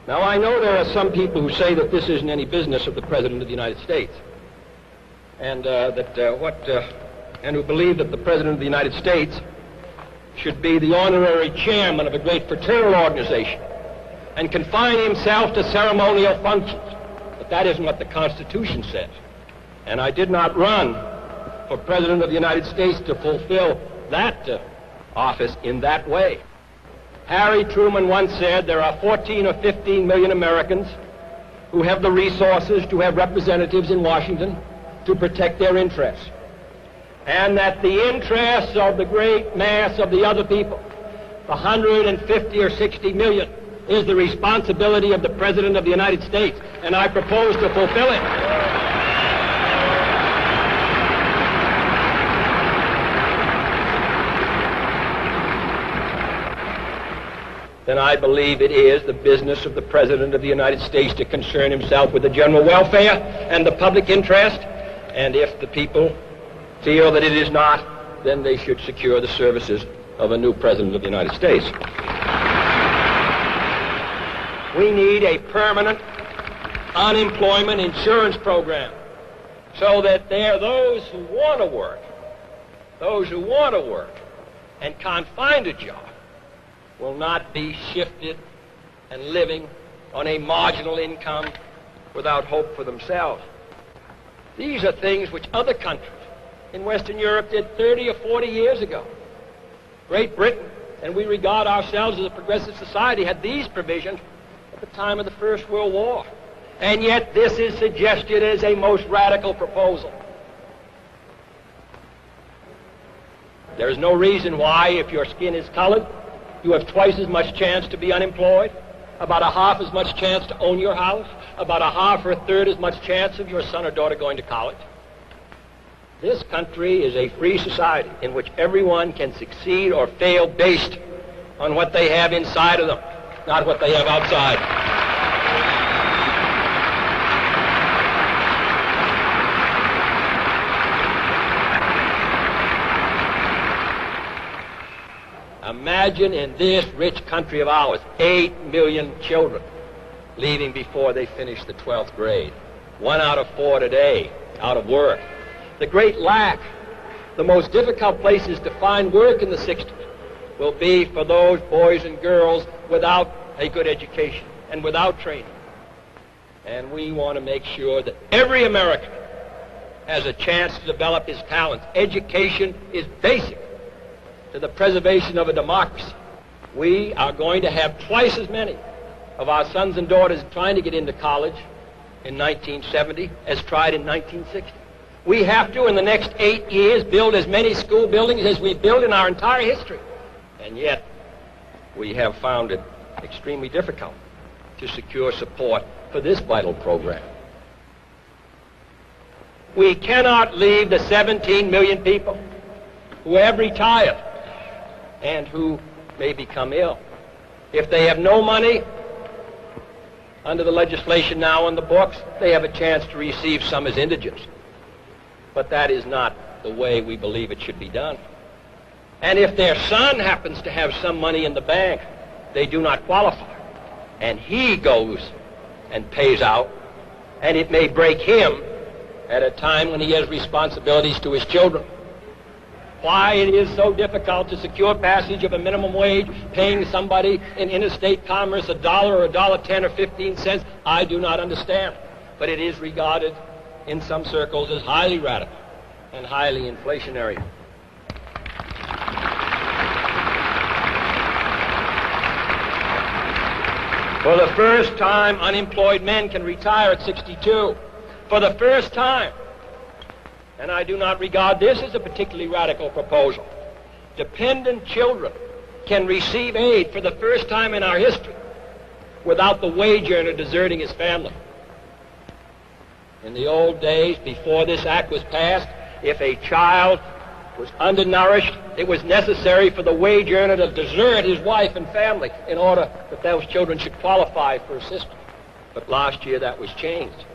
Now, I know there are some people who say that this isn't any business of the President of the United States, and and who believe that the President of the United States should be the honorary chairman of a great fraternal organization and confine himself to ceremonial functions. But that isn't what the Constitution says. And I did not run for President of the United States to fulfill that office in that way. Harry Truman once said there are 14 or 15 million Americans who have the resources to have representatives in Washington to protect their interests. And that the interests of the great mass of the other people, the 150 or 60 million, is the responsibility of the President of the United States, and I propose to fulfill it. Then I believe it is the business of the President of the United States to concern himself with the general welfare and the public interest, and if the people feel that it is not, then they should secure the services of a new President of the United States. We need a permanent unemployment insurance program so that there are those who want to work and can't find a job will not be shifted and living on a marginal income without hope for themselves. These are things which other countries in Western Europe did 30 or 40 years ago. Great Britain, and we regard ourselves as a progressive society, had these provisions at the time of the First World War. And yet this is suggested as a most radical proposal. There is no reason why, if your skin is colored, you have twice as much chance to be unemployed, about a half as much chance to own your house, about a half or a third as much chance of your son or daughter going to college. This country is a free society in which everyone can succeed or fail based on what they have inside of them, not what they have outside. Imagine in this rich country of ours, 8 million children leaving before they finish the 12th grade. 1 out of 4 today out of work. The great lack, the most difficult places to find work in the 60s will be for those boys and girls without a good education and without training. And we want to make sure that every American has a chance to develop his talents. Education is basic to the preservation of a democracy. We are going to have twice as many of our sons and daughters trying to get into college in 1970 as tried in 1960. We have to, in the next 8 years, build as many school buildings as we built in our entire history. And yet, we have found it extremely difficult to secure support for this vital program. We cannot leave the 17 million people who have retired and who may become ill. If they have no money, under the legislation now on the books, they have a chance to receive some as indigents. But that is not the way we believe it should be done. And if their son happens to have some money in the bank, they do not qualify. And he goes and pays out, and it may break him at a time when he has responsibilities to his children. Why it is so difficult to secure passage of a minimum wage, paying somebody in interstate commerce $1 or $1.10 or 15 cents, I do not understand. But it is regarded in some circles as highly radical and highly inflationary. For the first time, unemployed men can retire at 62. For the first time. And I do not regard this as a particularly radical proposal. Dependent children can receive aid for the first time in our history without the wage earner deserting his family. In the old days, before this act was passed, if a child was undernourished, it was necessary for the wage earner to desert his wife and family in order that those children should qualify for assistance. But last year that was changed.